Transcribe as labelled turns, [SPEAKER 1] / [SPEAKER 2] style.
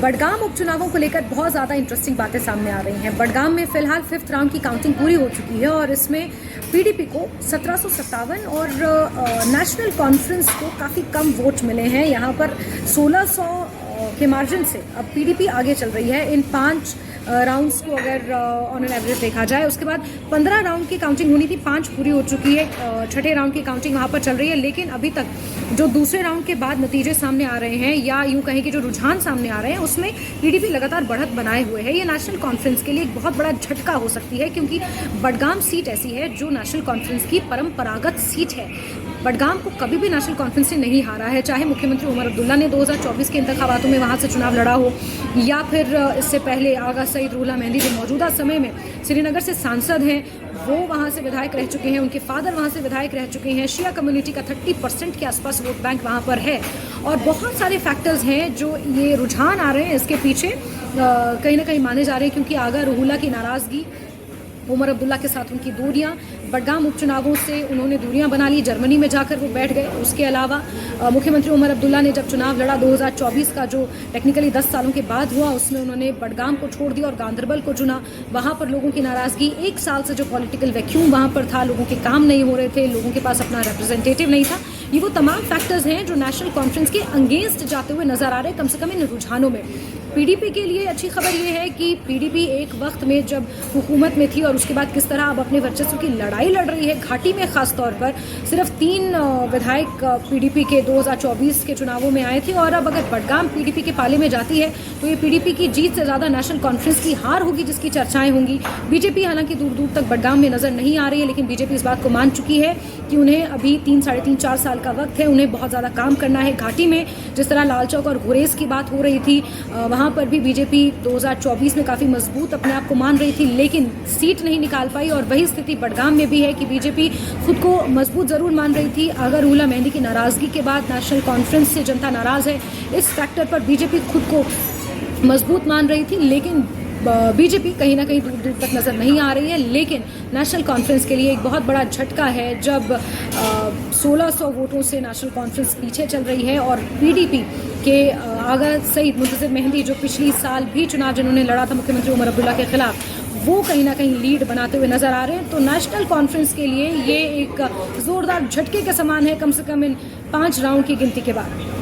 [SPEAKER 1] बडगाम उपचुनावों को लेकर बहुत ज़्यादा इंटरेस्टिंग बातें सामने आ रही हैं। बडगाम में फिलहाल 5th राउंड की काउंटिंग पूरी हो चुकी है और इसमें पीडीपी को 1757 और नेशनल कॉन्फ्रेंस को काफ़ी कम वोट मिले हैं। यहाँ पर 1600 के मार्जिन से अब पीडीपी आगे चल रही है इन 5 राउंड्स को अगर ऑन एन एवरेज देखा जाए। उसके बाद 15 राउंड की काउंटिंग होनी थी, 5 पूरी हो चुकी है, छठे राउंड की काउंटिंग वहाँ पर चल रही है। लेकिन अभी तक जो दूसरे राउंड के बाद नतीजे सामने आ रहे हैं या यूँ कहें कि जो रुझान सामने आ रहे हैं उसमें पीडीपी लगातार बढ़त बनाए हुए है। ये नेशनल कॉन्फ्रेंस के लिए एक बहुत बड़ा झटका हो सकती है क्योंकि बडगाम सीट ऐसी है जो नेशनल कॉन्फ्रेंस की परंपरागत सीट है। बडगाम को कभी भी नेशनल कॉन्फ्रेंस से नहीं हारा है, चाहे मुख्यमंत्री उमर अब्दुल्ला ने 2024 के इंतखाबातों में वहाँ से चुनाव लड़ा हो या फिर इससे पहले आगा सईद रूहुल्लाह मेहंदी जो मौजूदा समय में श्रीनगर से सांसद हैं वो वहाँ से विधायक रह चुके हैं, उनके फादर वहाँ से विधायक रह चुके हैं। शिया कम्युनिटी का 30% के आसपास वोट बैंक वहाँ पर है और बहुत सारे फैक्टर्स हैं जो ये रुझान आ रहे हैं इसके पीछे कहीं ना कहीं माने जा रहे हैं क्योंकि आगा रूहुल्लाह की नाराज़गी, उमर अब्दुल्ला के साथ उनकी दूरियां, बडगाम उपचुनावों से उन्होंने दूरियां बना ली, जर्मनी में जाकर वो बैठ गए। उसके अलावा मुख्यमंत्री उमर अब्दुल्ला ने जब चुनाव लड़ा 2024 का जो टेक्निकली 10 सालों के बाद हुआ उसमें उन्होंने बडगाम को छोड़ दिया और गांदरबल को चुना। वहाँ पर लोगों की नाराज़गी, 1 साल से जो पॉलिटिकल वैक्यूम वहाँ पर था, लोगों के काम नहीं हो रहे थे, लोगों के पास अपना रिप्रेजेंटेटिव नहीं था, ये वो तमाम फैक्टर्स हैं जो नेशनल कॉन्फ्रेंस के अगेंस्ट जाते हुए नजर आ रहे हैं कम से कम इन रुझानों में। पीडीपी के लिए अच्छी खबर ये है कि पीडीपी एक वक्त में जब हुकूमत में थी और उसके बाद किस तरह अब अपने वर्चस्व की लड़ाई लड़ रही है घाटी में, खास तौर पर सिर्फ 3 विधायक पीडीपी के 2024 के चुनावों में आए थे और अब अगर बडगाम पीडीपी के पाले में जाती है तो ये पीडीपी की जीत से ज़्यादा नेशनल कॉन्फ्रेंस की हार होगी जिसकी चर्चाएं होंगी। बीजेपी हालांकि दूर दूर तक बडगाम में नजर नहीं आ रही है, लेकिन बीजेपी इस बात को मान चुकी है कि उन्हें अभी 3, साढ़े 3, 4 साल का वक्त है, उन्हें बहुत ज़्यादा काम करना है घाटी में। जिस तरह लाल चौक और गुरेज की बात हो रही थी वहाँ पर भी बीजेपी 2024 में काफ़ी मजबूत अपने आप को मान रही थी लेकिन सीट नहीं निकाल पाई और वही स्थिति बडगाम में भी है कि बीजेपी खुद को मजबूत ज़रूर मान रही थी। अगर रूहुल्लाह मेहंदी की नाराज़गी के बाद नेशनल कॉन्फ्रेंस से जनता नाराज़ है, इस फैक्टर पर बीजेपी खुद को मजबूत मान रही थी, लेकिन बीजेपी कहीं ना कहीं दूर दूर तक नज़र नहीं आ रही है। लेकिन नेशनल कॉन्फ्रेंस के लिए एक बहुत बड़ा झटका है जब 1600 वोटों से नेशनल कॉन्फ्रेंस पीछे चल रही है और पीडीपी के आगा सईद मुंतज़िर मेहंदी जो पिछली साल भी चुनाव जिन्होंने लड़ा था मुख्यमंत्री उमर अब्दुल्ला के खिलाफ, वो कहीं ना कहीं लीड बनाते हुए नजर आ रहे हैं। तो नेशनल कॉन्फ्रेंस के लिए ये एक ज़ोरदार झटके के समान है कम से कम इन 5 राउंड की गिनती के बाद।